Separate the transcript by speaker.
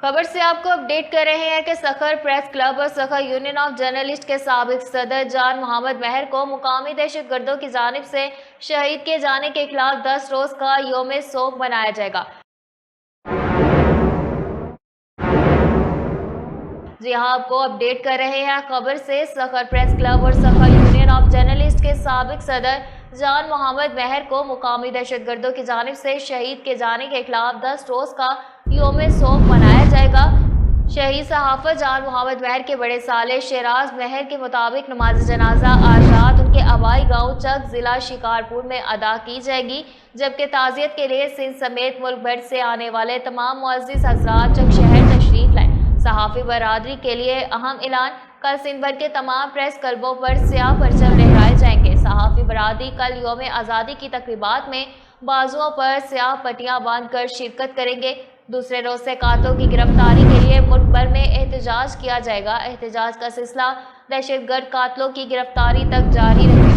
Speaker 1: خبر سے آپ کو اپڈیٹ کر رہے ہیں کہ سکھر پریس کلب اور سکھر یونین آف جرنلسٹ کے سابق صدر جان محمد مہر کو مقامی دہشت گردوں کی جانب سے شہید کیے جانے کے خلاف 10 روز کا یوم سوگ منایا جائے گا۔ جی ہاں، آپ کو اپڈیٹ کر رہے ہیں خبر سے سکھر پریس کلب اور سکھر یونین آف جرنلسٹ کے سابق صدر جان محمد مہر کو مقامی دہشت گردوں کی جانب سے شہید کیے جانے کے خلاف 10 روز کا یوم سوگ منایا جائے گا۔ شہید صحافت جان محمد مہر کے بڑے سالے شیراز مہر کے مطابق نماز جنازہ آج رات ان کے آبائی گاؤں چک ضلع شکارپور میں ادا کی جائے گی، جبکہ تعزیت کے لیے سندھ سمیت ملک بھر سے آنے والے تمام معزز حضرات چک شہر تشریف لائیں۔ صحافی برادری کے لیے اہم اعلان، کل سندھ بھر کے تمام پریس کلبوں پر سیاہ پرچم لہرائے جائیں گے۔ صحافی برادری کل یوم آزادی کی تقریبات میں بازوؤں پر سیاہ پٹیاں باندھ کر شرکت کریں گے۔ دوسرے روز سے قاتلوں کی گرفتاری کے لیے ملک بھر میں احتجاج کیا جائے گا۔ احتجاج کا سلسلہ دہشت گرد قاتلوں کی گرفتاری تک جاری رہے گا۔